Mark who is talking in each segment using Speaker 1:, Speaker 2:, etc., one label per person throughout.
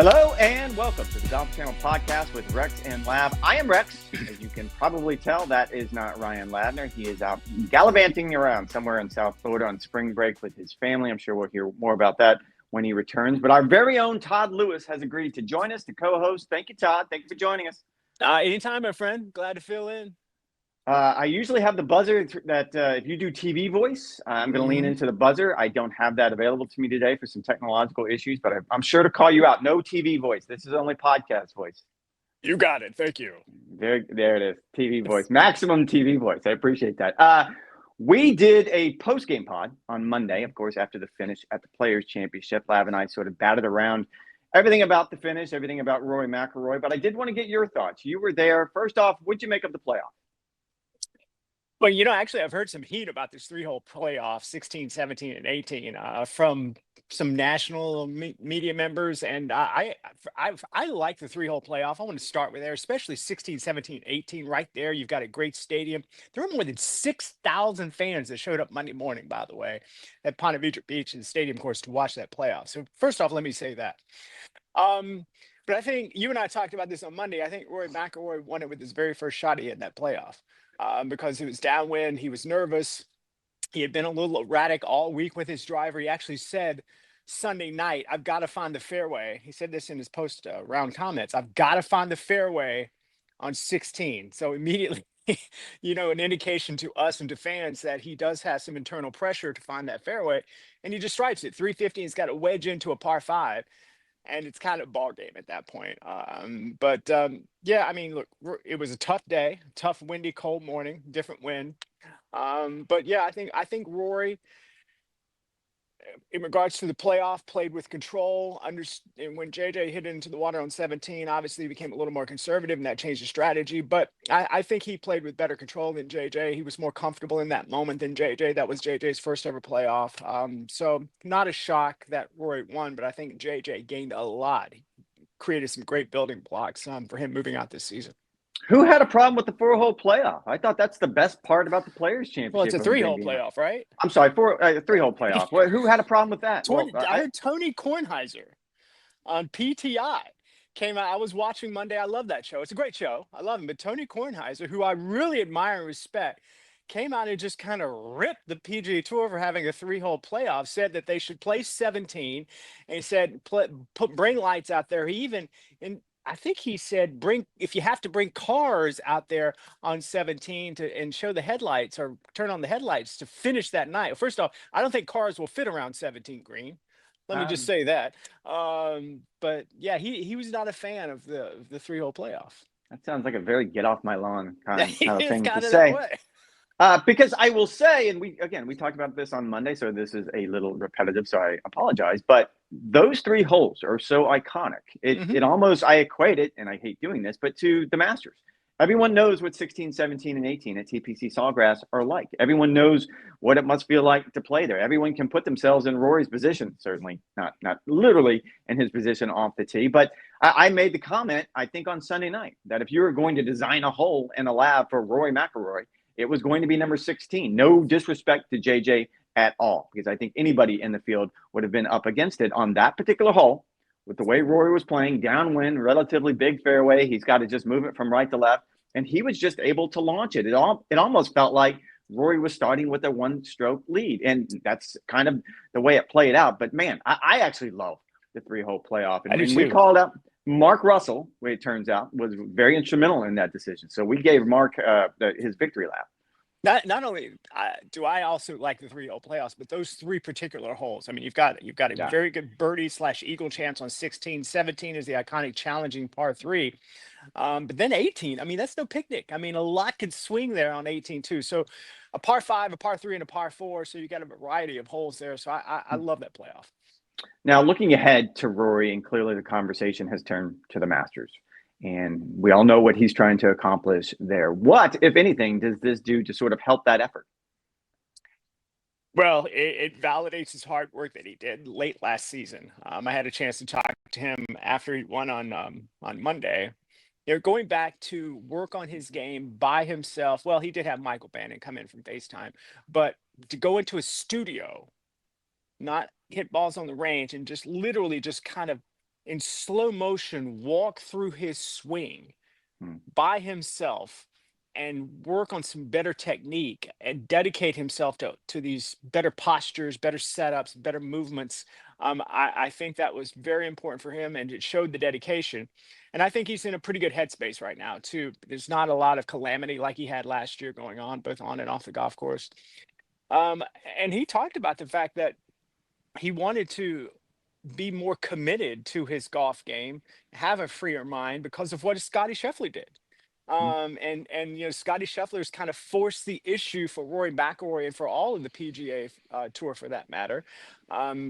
Speaker 1: Hello and welcome to the Golf Channel podcast with Rex and Lav. I am Rex. As you can probably tell, that is not Ryan Lavner. He is out gallivanting around somewhere in South Florida on spring break with his family. I'm sure we'll hear more about that when he returns. But our very own Todd Lewis has agreed to join us to co-host. Thank you, Todd. Thank you for joining us.
Speaker 2: Anytime, my friend. Glad to fill in.
Speaker 1: I usually have the buzzer that if you do TV voice, I'm going to lean into the buzzer. I don't have that available to me today for some technological issues, but I'm sure to call you out. No TV voice. This is only podcast voice.
Speaker 2: You got it. Thank you.
Speaker 1: There it is. TV voice. Maximum TV voice. I appreciate that. We did a post-game pod on Monday, of course, after the finish at the Players' Championship. Lav and I sort of batted around everything about the finish, everything about Rory McIlroy, but I did want to get your thoughts. You were there. First off, what'd you make of the playoff?
Speaker 2: Well, actually, I've heard some heat about this three-hole playoff, 16, 17, and 18, from some national media members. And I like the three-hole playoff. I want to start with there, especially 16, 17, 18. Right there, you've got a great stadium. There were more than 6,000 fans that showed up Monday morning, by the way, at Ponte Vedra Beach and Stadium Course to watch that playoff. So first off, let me say that. But I think you and I talked about this on Monday. I think Rory McIlroy won it with his very first shot he hit in that playoff. Because he was downwind, he was nervous. He had been a little erratic all week with his driver. He actually said Sunday night, I've got to find the fairway. He said this in his post-round comments. I've got to find the fairway on 16. So immediately, an indication to us and to fans that he does have some internal pressure to find that fairway. And he just strikes it. 350, he's got a wedge into a par 5. And it's kind of ball game at that point. Yeah, I mean, look, it was a tough day, tough, windy, cold morning, different wind. But yeah, I think Rory, in regards to the playoff, played with control. And when JJ hit it into the water on 17, obviously he became a little more conservative, and that changed the strategy. But I think he played with better control than JJ. He was more comfortable in that moment than JJ. That was JJ's first ever playoff. So not a shock that Rory won, but I think JJ gained a lot. He created some great building blocks for him moving out this season.
Speaker 1: Who had a problem with the 4-hole playoff? I thought that's the best part about the Players' Championship.
Speaker 2: Well, it's a 3-hole playoff, right?
Speaker 1: I'm sorry, 3-hole playoff. Who had a problem with that?
Speaker 2: I heard Tony Kornheiser on PTI came out. I was watching Monday. I love that show. It's a great show. I love him. But Tony Kornheiser, who I really admire and respect, came out and just kind of ripped the PGA Tour for having a 3-hole playoff, said that they should play 17, and he said, bring lights out there. I think he said, if you have to bring cars out there on 17 and show the headlights or turn on the headlights to finish that night. First off, I don't think cars will fit around 17 green. Let me just say that. But yeah, he was not a fan of the 3-hole playoff.
Speaker 1: That sounds like a very get off my lawn kind of thing to
Speaker 2: say.
Speaker 1: That way. Because I will say, and we talked about this on Monday, so this is a little repetitive, so I apologize, but those 3 holes are so iconic. It almost, I equate it, and I hate doing this, but to the Masters. Everyone knows what 16, 17, and 18 at TPC Sawgrass are like. Everyone knows what it must feel like to play there. Everyone can put themselves in Rory's position, certainly not literally in his position off the tee. But I made the comment, I think on Sunday night, that if you were going to design a hole in a lab for Rory McIlroy, it was going to be number 16. No disrespect to JJ at all, because I think anybody in the field would have been up against it on that particular hole. With the way Rory was playing, downwind, relatively big fairway, he's got to just move it from right to left, and he was just able to launch it. It almost felt like Rory was starting with a 1-stroke lead, and that's kind of the way it played out. But man, I actually love the 3-hole playoff, and we called out Mark Russell, the way it turns out, was very instrumental in that decision. So we gave Mark his victory lap.
Speaker 2: Not only do I also like the 3-hole playoffs, but those 3 particular holes. I mean, you've got a very good birdie / eagle chance on 16. 17 is the iconic challenging par 3. But then 18, I mean, that's no picnic. I mean, a lot can swing there on 18 too. So a par 5, a par 3, and a par 4. So you got a variety of holes there. So I love that playoff.
Speaker 1: Now, looking ahead to Rory, and clearly the conversation has turned to the Masters. And we all know what he's trying to accomplish there. What, if anything, does this do to sort of help that effort?
Speaker 2: Well, it validates his hard work that he did late last season. I had a chance to talk to him after he won on Monday. Going back to work on his game by himself. Well, he did have Michael Bannon come in from FaceTime, but to go into a studio, not hit balls on the range, and just literally just kind of in slow motion walk through his swing
Speaker 1: Hmm.
Speaker 2: by himself and work on some better technique and dedicate himself to these better postures, better setups, better movements. I think that was very important for him, and it showed the dedication. And I think he's in a pretty good headspace right now too. There's not a lot of calamity like he had last year going on, both on and off the golf course. Um, and he talked about the fact that he wanted to be more committed to his golf game, have a freer mind because of what Scotty Scheffler did.
Speaker 1: Hmm.
Speaker 2: And Scotty Scheffler's kind of forced the issue for Rory McIlroy and for all of the PGA Tour for that matter,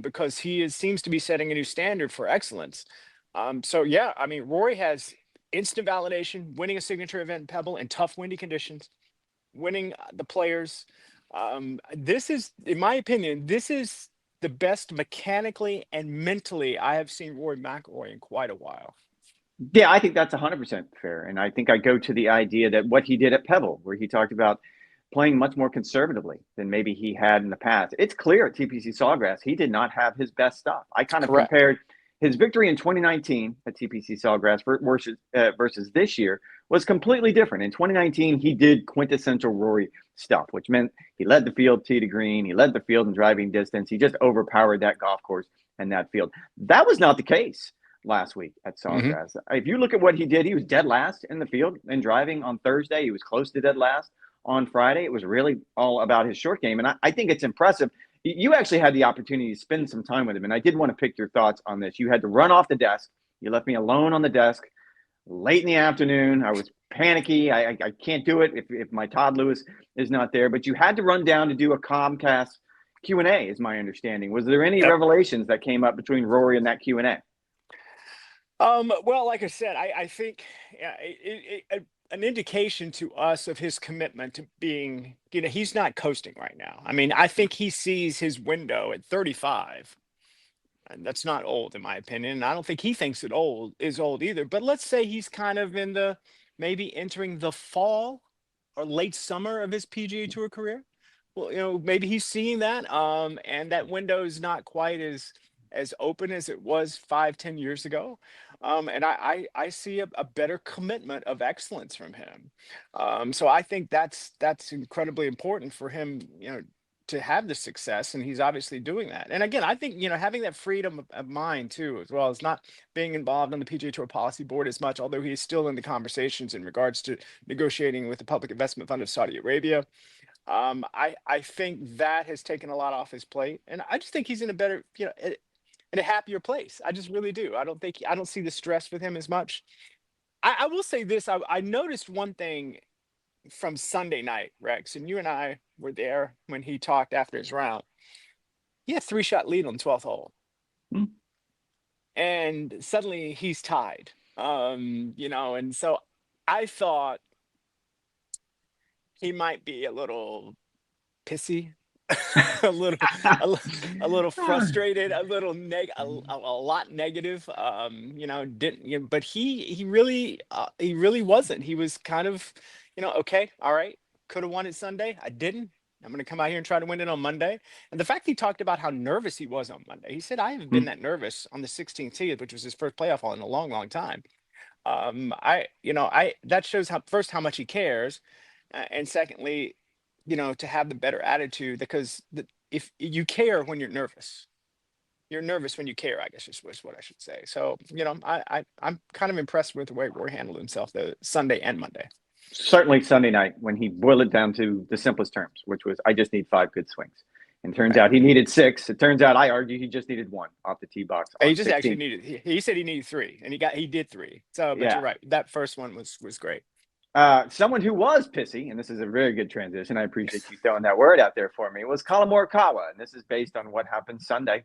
Speaker 2: because seems to be setting a new standard for excellence. So yeah, I mean, Rory has instant validation, winning a signature event in Pebble in tough windy conditions, winning the Players. This is, in my opinion, this is the best mechanically and mentally I have seen Rory McIlroy in quite a while.
Speaker 1: Yeah, I think that's 100% fair. And I think I go to the idea that what he did at Pebble, where he talked about playing much more conservatively than maybe he had in the past. It's clear at TPC Sawgrass, he did not have his best stuff. I kind of
Speaker 2: Correct.
Speaker 1: compared his victory in 2019 at TPC Sawgrass versus this year was completely different. In 2019, he did quintessential Rory stuff, which meant he led the field tee to green. He led the field in driving distance. He just overpowered that golf course and that field. That was not the case last week at Sawgrass. If you look at what he did, he was dead last in the field in driving on Thursday. He was close to dead last on Friday. It was really all about his short game. And I think it's impressive. You actually had the opportunity to spend some time with him. And I did want to pick your thoughts on this. You had to run off the desk. You left me alone on the desk late in the afternoon. I was panicky. I can't do it if my Todd Lewis is not there. But you had to run down to do a Comcast Q&A, is my understanding. Was there any revelations that came up between Rory and that Q&A?
Speaker 2: Well, like I said, I think an indication to us of his commitment to being, he's not coasting right now. I mean, I think he sees his window at 35. And that's not old, in my opinion. And I don't think he thinks it is old either. But let's say he's kind of maybe entering the fall or late summer of his PGA Tour career. Well, maybe he's seeing that. And that window is not quite as open as it was 5-10 years ago. And I see a better commitment of excellence from him. So I think that's incredibly important for him, to have the success, and he's obviously doing that. And again, I think, having that freedom of mind too, as well as not being involved on the PGA Tour policy board as much, although he's still in the conversations in regards to negotiating with the Public Investment Fund of Saudi Arabia. I think that has taken a lot off his plate, and I just think he's in a better, in a happier place. I just really do. I don't see the stress with him as much. I will say this. I noticed one thing from Sunday night, Rex, and you and I were there when he talked after his round. He had 3-shot lead on the 12th hole.
Speaker 1: Hmm.
Speaker 2: And suddenly he's tied. And so I thought he might be a little pissy, a little frustrated, a lot negative. But he really wasn't. He was kind of, okay, all right, could have won it Sunday. I didn't. I'm going to come out here and try to win it on Monday. And the fact he talked about how nervous he was on Monday, he said, I haven't been that nervous on the 16th tee, which was his first playoff hole in a long, long time. That shows how much he cares. And secondly, to have the better attitude, because if you care when you're nervous when you care, I guess is what I should say. So, I'm kind of impressed with the way Rory handled himself the Sunday and Monday.
Speaker 1: Certainly Sunday night, when he boiled it down to the simplest terms, which was, I just need 5 good swings. And turns out he needed 6. It turns out, I argue, he just needed 1 off the tee box.
Speaker 2: He just 16. Actually needed, he said he needed 3, and he did 3. So, but You're right. That first one was great.
Speaker 1: Someone who was pissy, and this is a very good transition, I appreciate you throwing that word out there for me, was Colin Morikawa. And this is based on what happened Sunday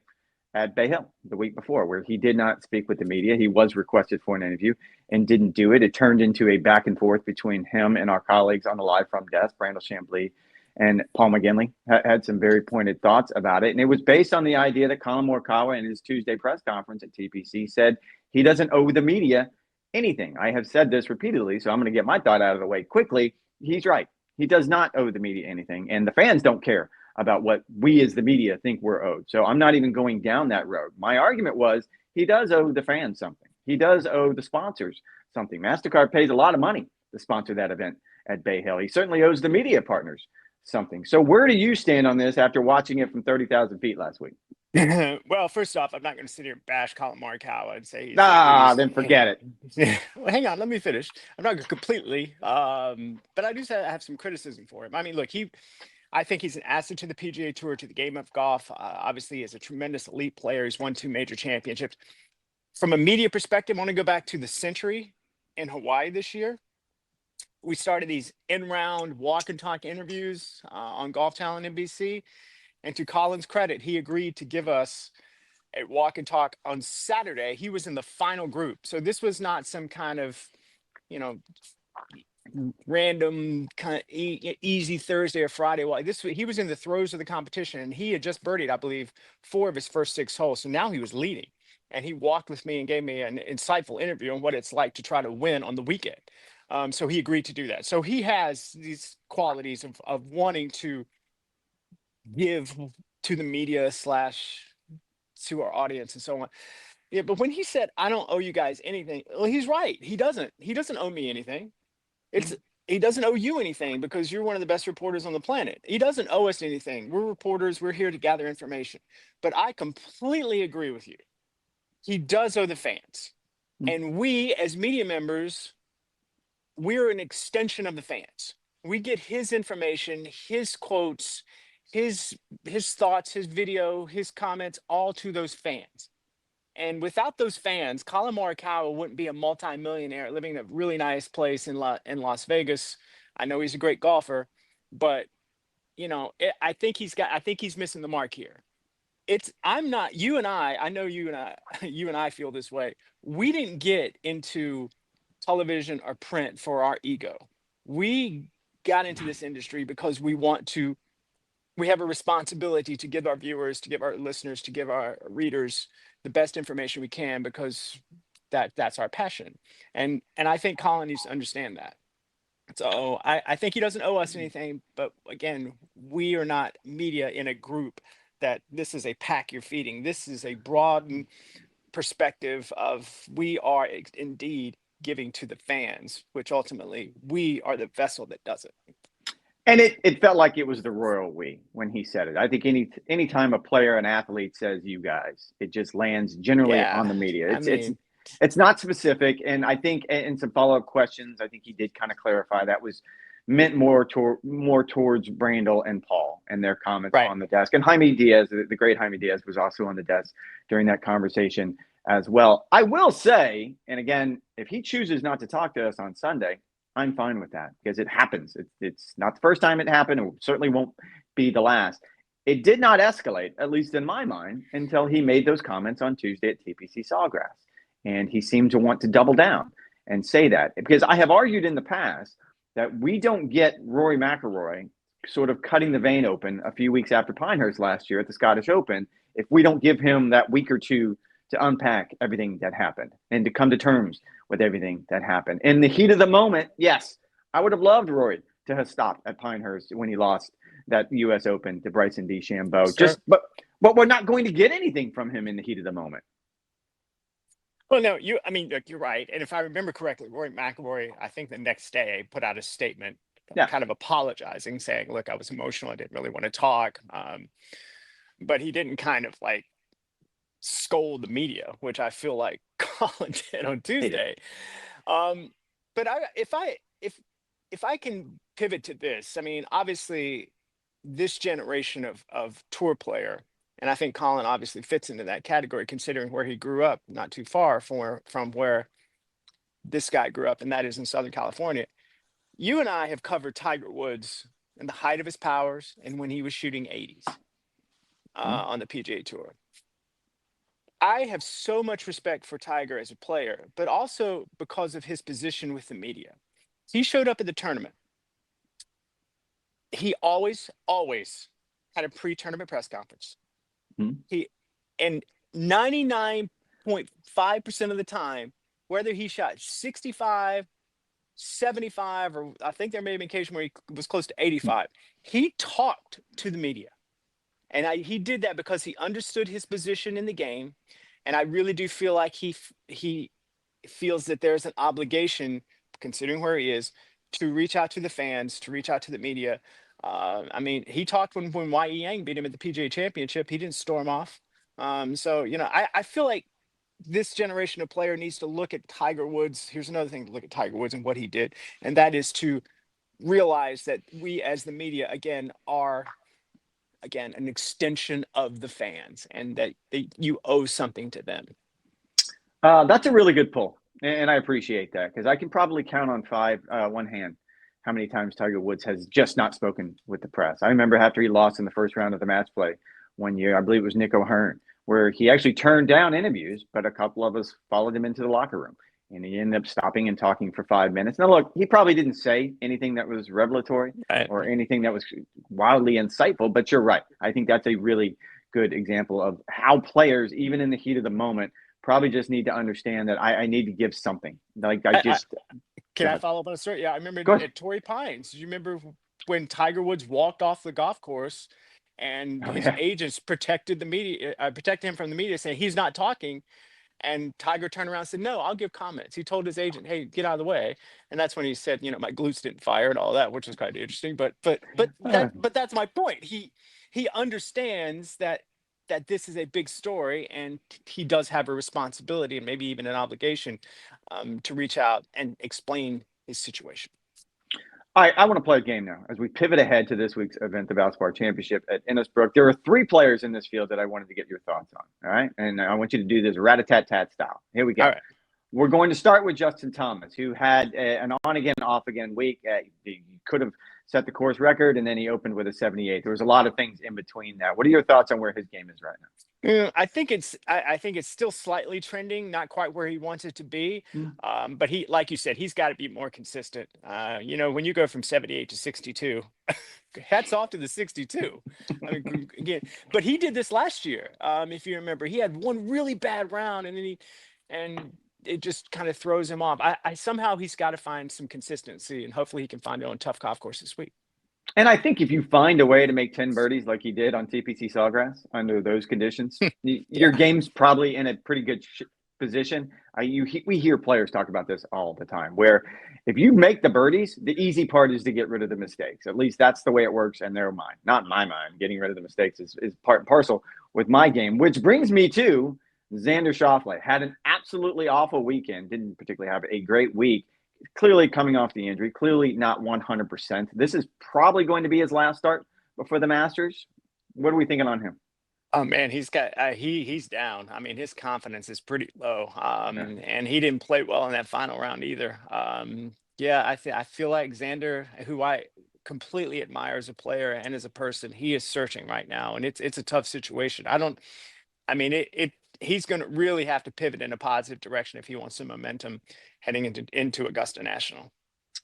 Speaker 1: at Bay Hill the week before, where he did not speak with the media. He was requested for an interview and didn't do it. It turned into a back and forth between him and our colleagues on the live from desk, Brandel Chambly and Paul McGinley had some very pointed thoughts about it. And it was based on the idea that Colin Morikawa in his Tuesday press conference at TPC said he doesn't owe the media anything. I have said this repeatedly, so I'm going to get my thought out of the way quickly. He's right. He does not owe the media anything, and the fans don't care about what we as the media think we're owed. So I'm not even going down that road. My argument was he does owe the fans something. He does owe the sponsors something. MasterCard pays a lot of money to sponsor that event at Bay Hill. He certainly owes the media partners something. So where do you stand on this after watching it from 30,000 feet last week?
Speaker 2: Well, first off, I'm not going to sit here and bash Colin Morikawa and say
Speaker 1: Then forget it.
Speaker 2: Well, hang on, let me finish. I'm not going to completely, but I do have some criticism for him. I mean, look, I think he's an asset to the PGA Tour, to the game of golf. Obviously, he's a tremendous elite player. He's won 2 major championships. From a media perspective, I want to go back to the Century in Hawaii this year. We started these in-round walk and talk interviews on Golf Channel and NBC. And to Colin's credit, he agreed to give us a walk and talk on Saturday. He was in the final group. So this was not some kind of, random kind of easy Thursday or Friday. Well, he was in the throes of the competition, and he had just birdied, I believe, 4 of his first 6 holes. So now he was leading, and he walked with me and gave me an insightful interview on what it's like to try to win on the weekend. So he agreed to do that. So he has these qualities of wanting to give to the media / to our audience and so on. Yeah, but when he said, I don't owe you guys anything, well, he's right. He doesn't owe me anything. He doesn't owe you anything because you're one of the best reporters on the planet. He doesn't owe us anything. We're reporters. We're here to gather information. But I completely agree with you. He does owe the fans. And we, as media members, we're an extension of the fans. We get his information, his quotes, his thoughts, his video, his comments, all to those fans. And without those fans, Colin Morikawa wouldn't be a multimillionaire living in a really nice place in Las Vegas. I know he's a great golfer, but I think he's missing the mark here. You and I feel this way. We didn't get into television or print for our ego. We got into this industry because we have a responsibility to give our viewers, to give our listeners, to give our readers the best information we can, because that's our passion. And I think Colin needs to understand that. So I think he doesn't owe us anything, but again, we are not media in a group that this is a pack you're feeding. This is a broad perspective of we are indeed giving to the fans, which ultimately we are the vessel that does it.
Speaker 1: And it felt like it was the royal we when he said it. I think any time a player, an athlete says "you guys," it just lands generally on the media. It's not specific. And I think in some follow-up questions, I think he did kind of clarify that was meant more towards Brandel and Paul and their comments on the desk. And Jaime Diaz, the great Jaime Diaz, was also on the desk during that conversation as well. I will say, and again, if he chooses not to talk to us on Sunday, I'm fine with that because it happens. It's not the first time it happened. It certainly won't be the last. It did not escalate, at least in my mind, until he made those comments on Tuesday at TPC Sawgrass. And he seemed to want to double down and say that. Because I have argued in the past that we don't get Rory McIlroy sort of cutting the vein open a few weeks after Pinehurst last year at the Scottish Open if we don't give him that week or two to unpack everything that happened and to come to terms with everything that happened. In the heat of the moment, yes, I would have loved Rory to have stopped at Pinehurst when he lost that U.S. Open to Bryson DeChambeau.
Speaker 2: Sure.
Speaker 1: But we're not going to get anything from him in the heat of the moment.
Speaker 2: Well, no, look, you're right. And if I remember correctly, Rory McIlroy, I think the next day put out a statement kind of apologizing, saying, look, I was emotional. I didn't really want to talk. But he didn't kind of like scold the media, which I feel like Colin did on Tuesday. But if I can pivot to this, I mean, obviously this generation of tour player, and I think Colin obviously fits into that category considering where he grew up, not too far from where this guy grew up, and that is in Southern California. You and I have covered Tiger Woods in the height of his powers and when he was shooting 80s on the PGA Tour. I have so much respect for Tiger as a player, but also because of his position with the media. He showed up at the tournament. He always had a pre-tournament press conference. And 99.5% of the time, whether he shot 65, 75, or I think there may have been occasion where he was close to 85, he talked to the media. And he did that because he understood his position in the game. And I really do feel like he feels that there's an obligation, considering where he is, to reach out to the fans, to reach out to the media. I mean, he talked when Y.E. Yang beat him at the PGA Championship. He didn't storm off. So, I feel like this generation of player needs to look at Tiger Woods. Here's another thing to look at Tiger Woods and what he did, and that is to realize that we as the media, again, are an extension of the fans, and that you owe something to them.
Speaker 1: That's a really good pull, and I appreciate that, because I can probably count on one hand how many times Tiger Woods has just not spoken with the press. I remember after he lost in the first round of the match play one year, I believe it was Nick O'Hearn, where he actually turned down interviews, but a couple of us followed him into the locker room, and he ended up stopping and talking for 5 minutes. Now, look, he probably didn't say anything that was revelatory or anything that was wildly insightful, but you're right. I think that's a really good example of how players, even in the heat of the moment, probably just need to understand that I need to give something. Like
Speaker 2: Can I follow up on a story? Yeah, I remember at Torrey Pines. Do you remember when Tiger Woods walked off the golf course and his agents protected the media, protected him from the media, saying he's not talking? And Tiger turned around and said, "No, I'll give comments." He told his agent, "Hey, get out of the way." And that's when he said, "My glutes didn't fire," and all that, which was kind of interesting. But that's my point. He understands that this is a big story, and he does have a responsibility and maybe even an obligation to reach out and explain his situation.
Speaker 1: I want to play a game now as we pivot ahead to this week's event, the Valspar Championship at Innisbrook. There are 3 players in this field that I wanted to get your thoughts on. All right. And I want you to do this rat-a-tat-tat style. Here we go.
Speaker 2: All right.
Speaker 1: We're going to start with Justin Thomas, who had an on-again, off-again week. He could have set the course record, and then he opened with a 78. There was a lot of things in between that. What are your thoughts on where his game is right now?
Speaker 2: I think it's still slightly trending, not quite where he wants it to be. But he, like you said, he's got to be more consistent. When you go from 78 to 62, hats off to the 62. I mean, again, but he did this last year. If you remember, he had one really bad round, and then it just kind of throws him off. I somehow he's got to find some consistency, and hopefully he can find it on tough golf course this week.
Speaker 1: And I think if you find a way to make 10 birdies like he did on TPC Sawgrass under those conditions, your game's probably in a pretty good position. We hear players talk about this all the time, where if you make the birdies, the easy part is to get rid of the mistakes. At least that's the way it works in their mind. Not in my mind. Getting rid of the mistakes is part and parcel with my game, which brings me to Xander Schauffele. Had an absolutely awful weekend. Didn't particularly have a great week. Clearly coming off the injury, clearly not 100%. This is probably going to be his last start before the Masters. What are we thinking on him?
Speaker 2: Oh man, he's got he's down. I mean, his confidence is pretty low, and he didn't play well in that final round either. I feel like Xander, who I completely admire as a player and as a person, he is searching right now, and it's a tough situation. He's going to really have to pivot in a positive direction if he wants some momentum heading into Augusta National.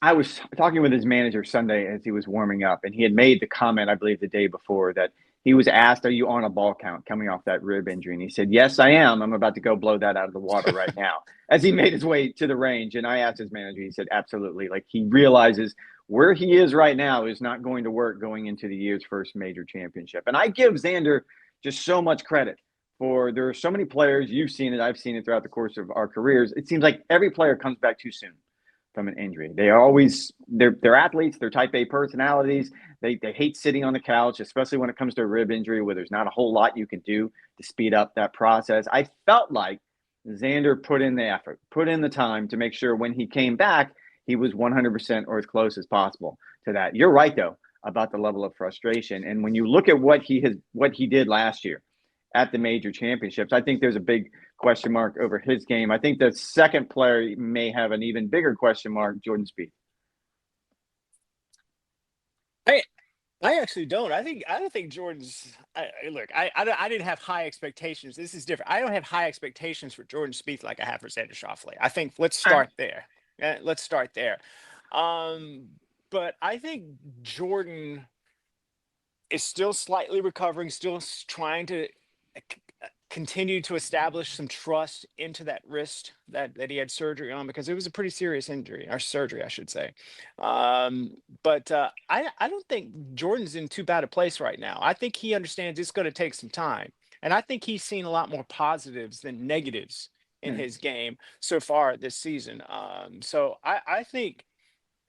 Speaker 1: I was talking with his manager Sunday as he was warming up, and he had made the comment, I believe, the day before, that he was asked, "Are you on a ball count coming off that rib injury?" And he said, "Yes, I am. I'm about to go blow that out of the water right now," as he made his way to the range. And I asked his manager, he said, absolutely. Like, he realizes where he is right now is not going to work going into the year's first major championship. And I give Xander just so much credit. There are so many players, you've seen it, I've seen it throughout the course of our careers. It seems like every player comes back too soon from an injury. They're athletes, they're type A personalities. They hate sitting on the couch, especially when it comes to a rib injury where there's not a whole lot you can do to speed up that process. I felt like Xander put in the effort, put in the time to make sure when he came back, he was 100% or as close as possible to that. You're right, though, about the level of frustration. And when you look at what he did last year at the major championships, I think there's a big question mark over his game. I think the second player may have an even bigger question mark, Jordan Spieth.
Speaker 2: I actually don't. I don't think Jordan's. Look, I didn't have high expectations. This is different. I don't have high expectations for Jordan Spieth like I have for Xander Schauffele. I think let's start there. Let's start there. But I think Jordan is still slightly recovering, still trying to continue to establish some trust into that wrist that he had surgery on, because it was a pretty serious injury, or surgery, I should say. But I don't think Jordan's in too bad a place right now. I think he understands it's going to take some time And I think he's seen a lot more positives than negatives in
Speaker 1: Hmm.
Speaker 2: his game so far this season. So I think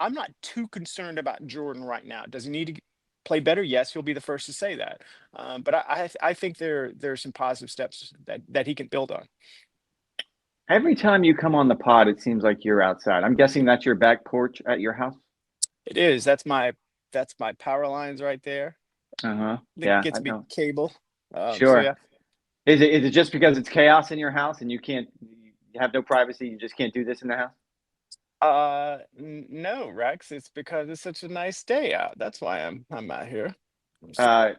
Speaker 2: I'm not too concerned about Jordan right now. Does he need to play better? Yes, he'll be the first to say that. But I think there's some positive steps that he can build on.
Speaker 1: Every time you come on the pod, it seems like you're outside. I'm guessing that's your back porch at your house.
Speaker 2: It is. That's my power lines right there.
Speaker 1: Uh-huh.
Speaker 2: That
Speaker 1: Yeah,
Speaker 2: gets
Speaker 1: I
Speaker 2: me
Speaker 1: know.
Speaker 2: cable. So
Speaker 1: Sure.
Speaker 2: yeah.
Speaker 1: Is it just because it's chaos in your house and you have no privacy, you just can't do this in the house?
Speaker 2: No, Rex. It's because it's such a nice day out. That's why I'm out here.
Speaker 1: Uh,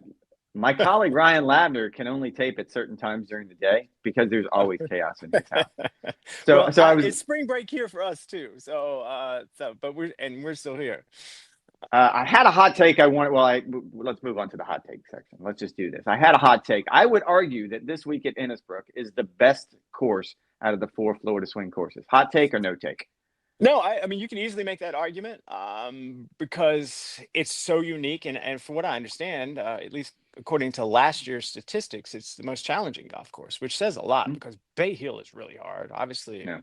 Speaker 1: my colleague Ryan Lavner can only tape at certain times during the day because there's always chaos in his house. So
Speaker 2: Well,
Speaker 1: so I was
Speaker 2: it's spring break here for us too. So but we're still here.
Speaker 1: I had a hot take. Let's move on to the hot take section. Let's just do this. I had a hot take. I would argue that this week at Innisbrook is the best course out of the 4 Florida swing courses. Hot take or no take?
Speaker 2: No, I mean you can easily make that argument because it's so unique and for what I understand, at least according to last year's statistics, it's the most challenging golf course, which says a lot
Speaker 1: Hmm?
Speaker 2: because Bay Hill is really hard. Obviously,
Speaker 1: No.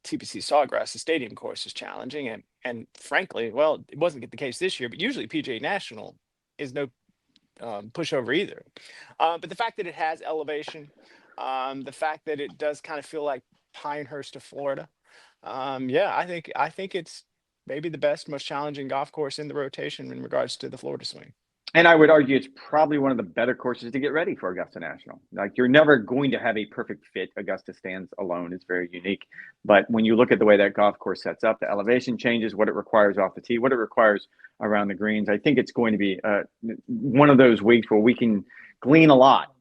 Speaker 2: TPC Sawgrass, the stadium course, is challenging, and frankly, well, it wasn't the case this year, but usually PGA National is no pushover either. But the fact that it has elevation, the fact that it does kind of feel like Pinehurst of Florida, yeah, I think it's maybe the best, most challenging golf course in the rotation in regards to the Florida swing.
Speaker 1: And I would argue it's probably one of the better courses to get ready for Augusta National. Like you're never going to have a perfect fit. Augusta stands alone. It's very unique. But when you look at the way that golf course sets up, the elevation changes, what it requires off the tee, what it requires around the greens, I think it's going to be one of those weeks where we can glean a lot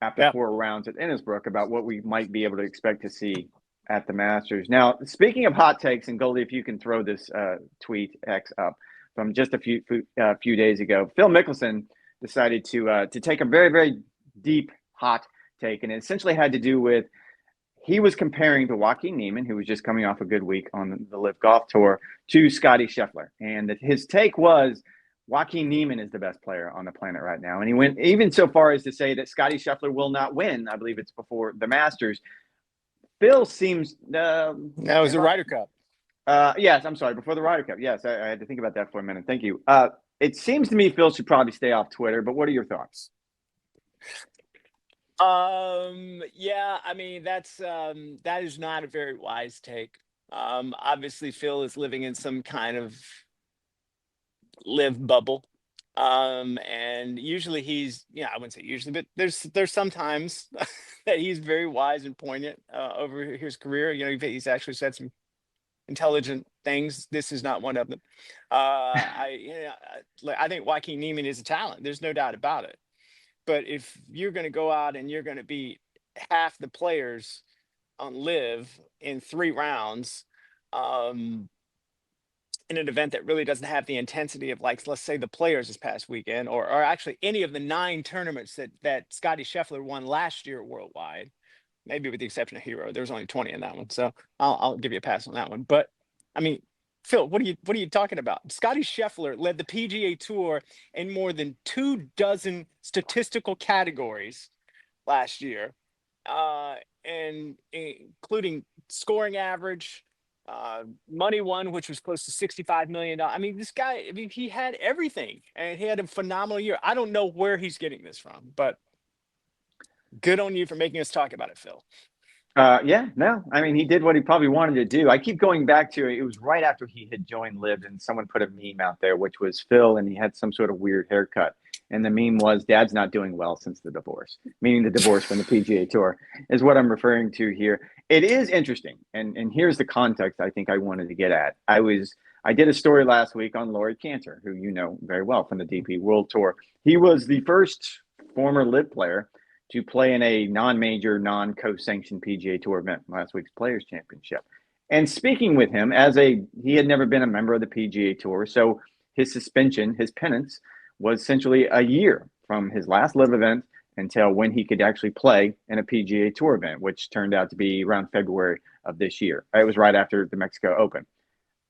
Speaker 1: after
Speaker 2: Yeah.
Speaker 1: 4 rounds at Innisbrook about what we might be able to expect to see at the Masters. Now, speaking of hot takes, and Goldie, if you can throw this tweet X up from just a few days ago. Phil Mickelson decided to take a very, very deep hot take, and it essentially had to do with he was comparing to Joaquin Niemann, who was just coming off a good week on the LIV Golf Tour, to Scotty Scheffler, and his take was Joaquin Niemann is the best player on the planet right now, and he went even so far as to say that Scotty Scheffler will not win. I believe it's before the Masters. Phil seems
Speaker 2: That was
Speaker 1: if
Speaker 2: the
Speaker 1: I
Speaker 2: Ryder Cup.
Speaker 1: yes, I'm sorry. Before the Ryder Cup. Yes, I had to think about that for a minute. Thank you. It seems to me Phil should probably stay off Twitter, but what are your thoughts?
Speaker 2: Yeah, I mean that is not a very wise take. Obviously Phil is living in some kind of live bubble. And usually I wouldn't say usually, but there's sometimes that he's very wise and poignant over his career. He's actually said some intelligent things. This is not one of them. I think Joaquin Niemann is a talent. There's no doubt about it. But if you're going to go out and you're going to beat half the players on LIV in 3 rounds, in an event that really doesn't have the intensity of, like, let's say the players this past weekend, or actually any of the 9 tournaments that Scotty Scheffler won last year worldwide, maybe with the exception of Hero, there was only 20 in that one. So I'll give you a pass on that one. But I mean, Phil, what are you talking about? Scotty Scheffler led the PGA Tour in more than 24 statistical categories last year, and including scoring average, money won, which was close to $65 million. I mean, this guy, I mean, he had everything and he had a phenomenal year. I don't know where he's getting this from, but good on you for making us talk about it, Phil.
Speaker 1: Yeah, no, I mean, he did what he probably wanted to do. I keep going back to it. It was right after he had joined LIV, and someone put a meme out there, which was Phil, and he had some sort of weird haircut. And the meme was, Dad's not doing well since the divorce, meaning the divorce from the PGA Tour is what I'm referring to here. It is interesting, and here's the context I think I wanted to get at. I did a story last week on Rory Cantor, who you know very well from the DP World Tour. He was the first former LIV player to play in a non-major, non-co-sanctioned PGA Tour event, last week's Players Championship. And speaking with him, he had never been a member of the PGA Tour, so his suspension, his penance, was essentially a year from his last LIV event until when he could actually play in a PGA Tour event, which turned out to be around February of this year. It was right after the Mexico Open.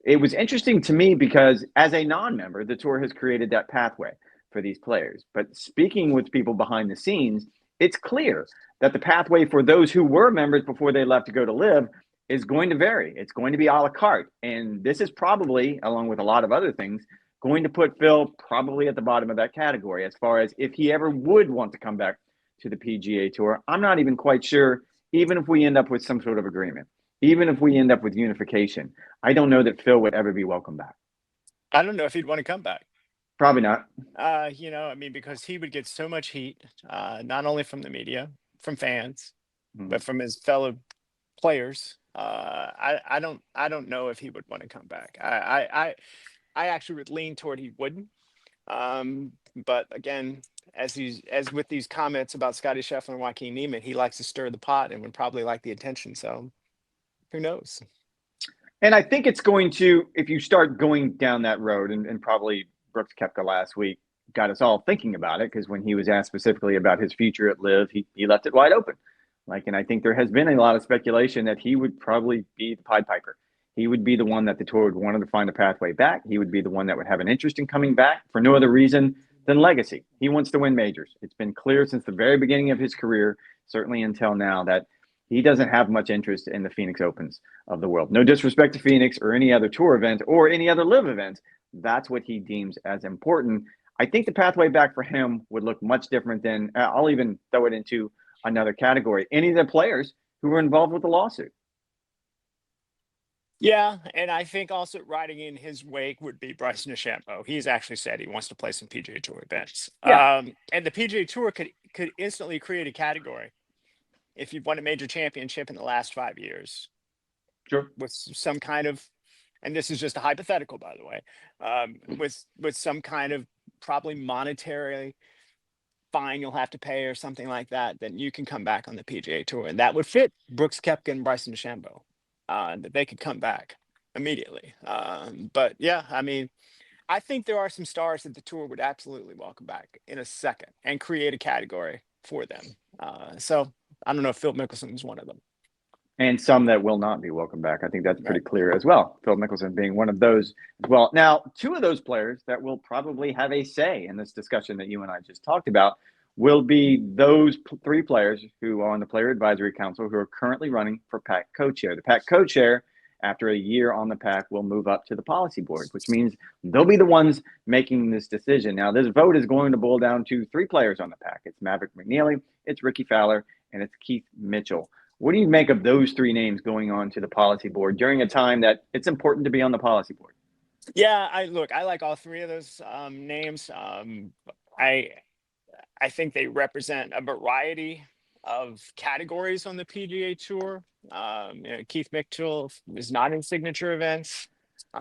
Speaker 1: It was interesting to me because as a non-member, the tour has created that pathway for these players. But speaking with people behind the scenes, it's clear that the pathway for those who were members before they left to go to LIV is going to vary. It's going to be a la carte. And this is probably, along with a lot of other things, going to put Phil probably at the bottom of that category as far as if he ever would want to come back to the PGA Tour. I'm not even quite sure, even if we end up with some sort of agreement, even if we end up with unification, I don't know that Phil would ever be welcome back.
Speaker 2: I don't know if he'd want to come back.
Speaker 1: Probably not.
Speaker 2: Because he would get so much heat, not only from the media, from fans, but from his fellow players. I don't know if he would want to come back. I actually would lean toward he wouldn't. But again, as with these comments about Scotty Scheffler and Joaquin Niemann, he likes to stir the pot and would probably like the attention. So who knows?
Speaker 1: And I think it's going to, if you start going down that road, and probably Brooks Koepka last week got us all thinking about it, because when he was asked specifically about his future at LIV, he left it wide open. And I think there has been a lot of speculation that he would probably be the Pied Piper. He would be the one that the tour would want to find a pathway back. He would be the one that would have an interest in coming back for no other reason than legacy. He wants to win majors. It's been clear since the very beginning of his career, certainly until now, that he doesn't have much interest in the Phoenix Opens of the world. No disrespect to Phoenix or any other tour event or any other LIV event. That's what he deems as important. I think the pathway back for him would look much different than, I'll even throw it into another category, any of the players who were involved with the lawsuit.
Speaker 2: Yeah, and I think also riding in his wake would be Bryson DeChambeau. He's actually said he wants to play some PGA Tour events.
Speaker 1: Yeah.
Speaker 2: And the PGA Tour could instantly create a category if you've won a major championship in the last 5 years.
Speaker 1: Sure.
Speaker 2: With some kind of, and this is just a hypothetical, by the way, with some kind of probably monetary fine you'll have to pay or something like that, then you can come back on the PGA Tour. And that would fit Brooks Koepka and Bryson DeChambeau. That they could come back immediately. But yeah, I mean, I think there are some stars that the tour would absolutely welcome back in a second and create a category for them. So I don't know if Phil Mickelson is one of them.
Speaker 1: And some that will not be welcome back. I think that's pretty clear as well. Phil Mickelson being one of those as well. Now, two of those players that will probably have a say in this discussion that you and I just talked about will be those three players who are on the Player Advisory Council who are currently running for PAC co-chair. The PAC co-chair, after a year on the PAC, will move up to the policy board, which means they'll be the ones making this decision. Now, this vote is going to boil down to three players on the PAC. It's Maverick McNeely, it's Ricky Fowler, and it's Keith Mitchell. What do you make of those three names going on to the policy board during a time that it's important to be on the policy board?
Speaker 2: Yeah, I like all three of those names. I think they represent a variety of categories on the PGA Tour. Keith Mitchell is not in signature events,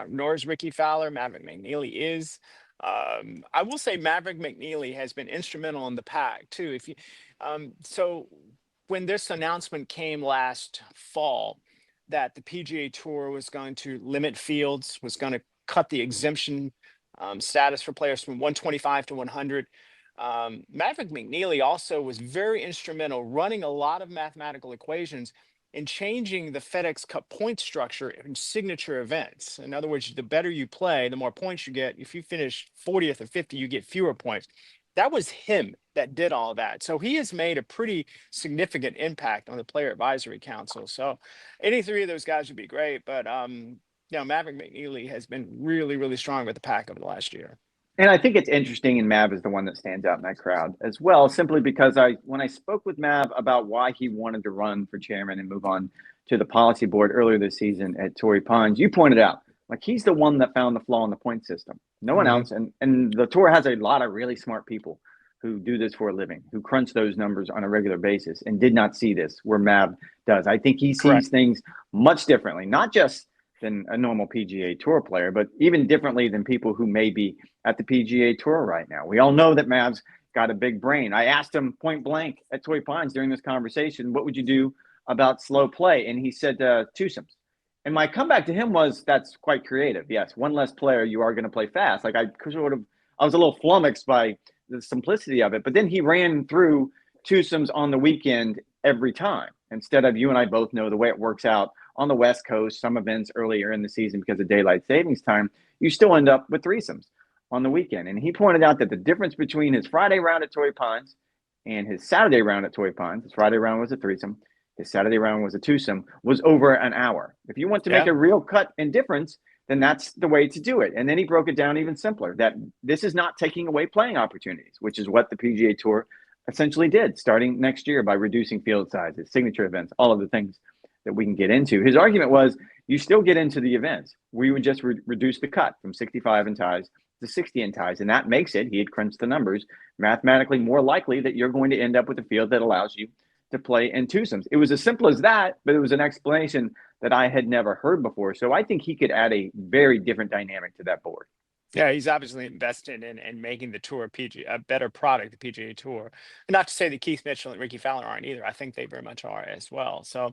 Speaker 2: nor is Ricky Fowler. Maverick McNeely is. I will say Maverick McNeely has been instrumental in the PAC too. So when this announcement came last fall that the PGA Tour was going to limit fields, was going to cut the exemption status for players from 125 to 100. Maverick McNeely also was very instrumental running a lot of mathematical equations in changing the FedEx Cup point structure in signature events. In other words, the better you play, the more points you get. If you finish 40th or 50th, you get fewer points. That was him that did all that. So he has made a pretty significant impact on the Player Advisory Council. So any three of those guys would be great. But Maverick McNeely has been really, really strong with the PAC over the last year.
Speaker 1: And I think it's interesting, and Mav is the one that stands out in that crowd as well, simply because when I spoke with Mav about why he wanted to run for chairman and move on to the policy board earlier this season at Torrey Pines, you pointed out, he's the one that found the flaw in the point system. No one else. And the tour has a lot of really smart people who do this for a living, who crunch those numbers on a regular basis and did not see this where Mav does. I think he sees things much differently, not just than a normal PGA Tour player, but even differently than people who may be at the PGA Tour right now. We all know that Mav's got a big brain. I asked him point blank at Torrey Pines during this conversation, what would you do about slow play? And he said twosomes. And my comeback to him was, that's quite creative. Yes, one less player, you are going to play fast. I was a little flummoxed by the simplicity of it. But then he ran through twosomes on the weekend every time, instead of, you and I both know the way it works out on the West Coast, some events earlier in the season because of daylight savings time, you still end up with threesomes on the weekend. And he pointed out that the difference between his Friday round at Torrey Pines and his Saturday round at Torrey Pines, his Friday round was a threesome, his Saturday round was a twosome, was over an hour. If you want to make a real cut and difference, then that's the way to do it. And then he broke it down even simpler, that this is not taking away playing opportunities, which is what the PGA Tour essentially did starting next year by reducing field sizes, signature events, all of the things that we can get into. His argument was you still get into the events. We would just reduce the cut from 65 in ties to 60 in ties. And that makes it, he had crunched the numbers, mathematically more likely that you're going to end up with a field that allows you to play in twosomes. It was as simple as that, but it was an explanation that I had never heard before. So I think he could add a very different dynamic to that board.
Speaker 2: Yeah, he's obviously invested in making the tour a better product, the PGA Tour. Not to say that Keith Mitchell and Ricky Fowler aren't either. I think they very much are as well. So,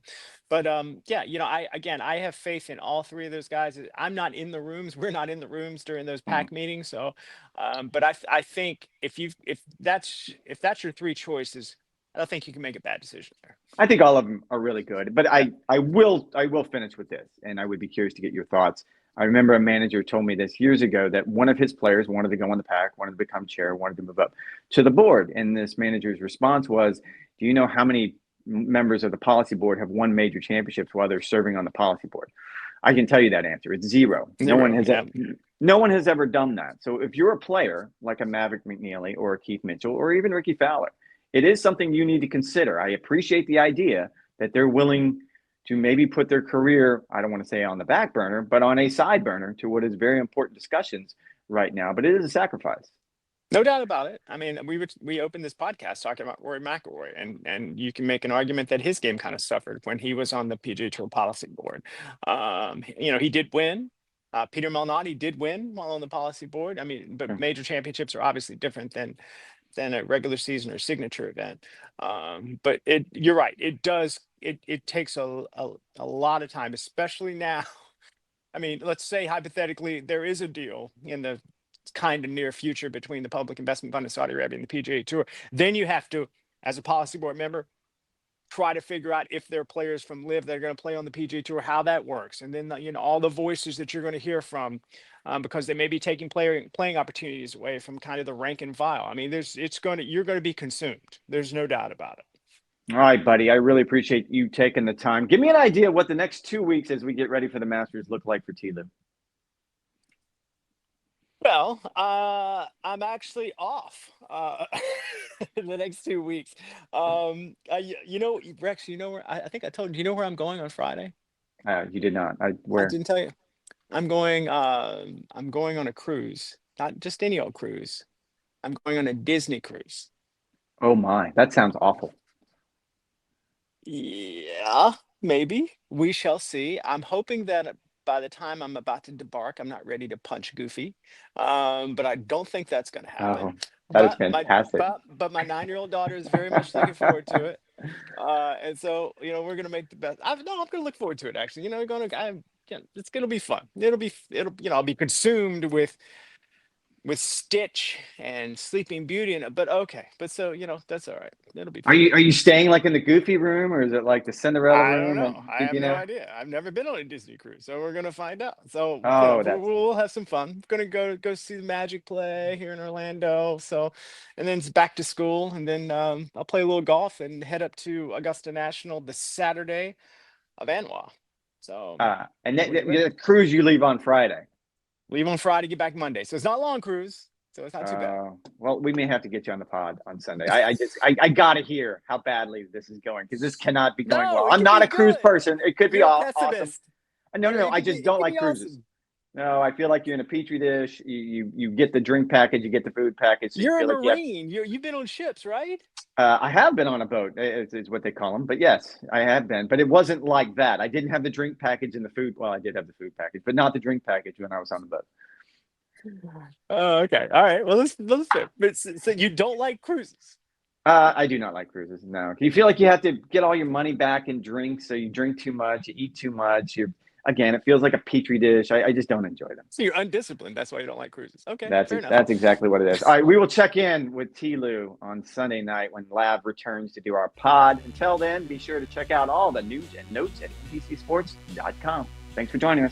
Speaker 2: but yeah, I have faith in all three of those guys. I'm not in the rooms. We're not in the rooms during those pack meetings. So, but I think if that's your three choices, I don't think you can make a bad decision there.
Speaker 1: I think all of them are really good, but I will finish with this, and I would be curious to get your thoughts. I remember a manager told me this years ago that one of his players wanted to go on the pack, wanted to become chair, wanted to move up to the board. And this manager's response was, do you know how many members of the policy board have won major championships while they're serving on the policy board? I can tell you that answer. It's zero. No one has ever done that. So if you're a player like a Maverick McNeely or a Keith Mitchell or even Ricky Fowler, it is something you need to consider. I appreciate the idea that they're willing to maybe put their career, I don't want to say on the back burner, but on a side burner to what is very important discussions right now. But it is a sacrifice.
Speaker 2: No doubt about it. I mean, we opened this podcast talking about Rory McIlroy, and you can make an argument that his game kind of suffered when he was on the PGA Tour policy board. He did win. Peter Malnati did win while on the policy board. I mean, but major championships are obviously different than a regular season or signature event. But you're right. It takes a lot of time, especially now. I mean, let's say hypothetically there is a deal in the kind of near future between the Public Investment Fund of Saudi Arabia and the PGA Tour. Then you have to, as a policy board member, try to figure out if there are players from LIV that are going to play on the PGA Tour, how that works. And then, all the voices that you're going to hear from, because they may be taking playing opportunities away from kind of the rank and file. I mean, you're going to be consumed. There's no doubt about it.
Speaker 1: All right, buddy. I really appreciate you taking the time. Give me an idea what the next 2 weeks as we get ready for the Masters look like for TLew.
Speaker 2: Well, I'm actually off in the next 2 weeks. Rex, where I think I told you. Do you know where I'm going on Friday?
Speaker 1: You did not. Where?
Speaker 2: I didn't tell you. I'm going on a cruise, not just any old cruise. I'm going on a Disney cruise.
Speaker 1: Oh my, that sounds awful.
Speaker 2: Yeah, maybe. We shall see. I'm hoping that by the time I'm about to debark, I'm not ready to punch Goofy. But I don't think that's going to happen.
Speaker 1: That is fantastic.
Speaker 2: But my 9-year-old daughter is very much looking forward to it. And so, we're going to make the best. I'm going to look forward to it, actually. It's going to be fun. I'll be consumed with Stitch and Sleeping Beauty, but okay. But so, that's all right. It'll be fun.
Speaker 1: Are you staying like in the Goofy room, or is it like the Cinderella room?
Speaker 2: I don't know. I have no idea. I've never been on a Disney cruise, so we're gonna find out. So we'll have some fun. I'm gonna go see the Magic play here in Orlando. So, and then it's back to school, and then I'll play a little golf and head up to Augusta National the Saturday of Anwa. So
Speaker 1: and the cruise you leave on Friday.
Speaker 2: Leave on Friday, get back Monday. So it's not a long cruise. So it's not too bad.
Speaker 1: Well, we may have to get you on the pod on Sunday. I got to hear how badly this is going, because this cannot be going well. I'm not a cruise person. It could be awesome. No. I just don't like cruises. Awesome. No, I feel like you're in a petri dish. You get the drink package, you get the food package.
Speaker 2: You're a Marine. You've been on ships, right?
Speaker 1: I have been on a boat, is what they call them. But yes, I have been. But it wasn't like that. I didn't have the drink package and the food. Well, I did have the food package, but not the drink package when I was on the boat.
Speaker 2: Oh, okay. All right. Well, let's but so you don't like cruises?
Speaker 1: I do not like cruises. No. You feel like you have to get all your money back in drinks, so you drink too much, you eat too much. Again, it feels like a petri dish. I just don't enjoy them.
Speaker 2: So you're undisciplined. That's why you don't like cruises. Okay.
Speaker 1: That's exactly what it is. All right, we will check in with TLew on Sunday night when Lav returns to do our pod. Until then, be sure to check out all the news and notes at NBCSports.com. Thanks for joining us.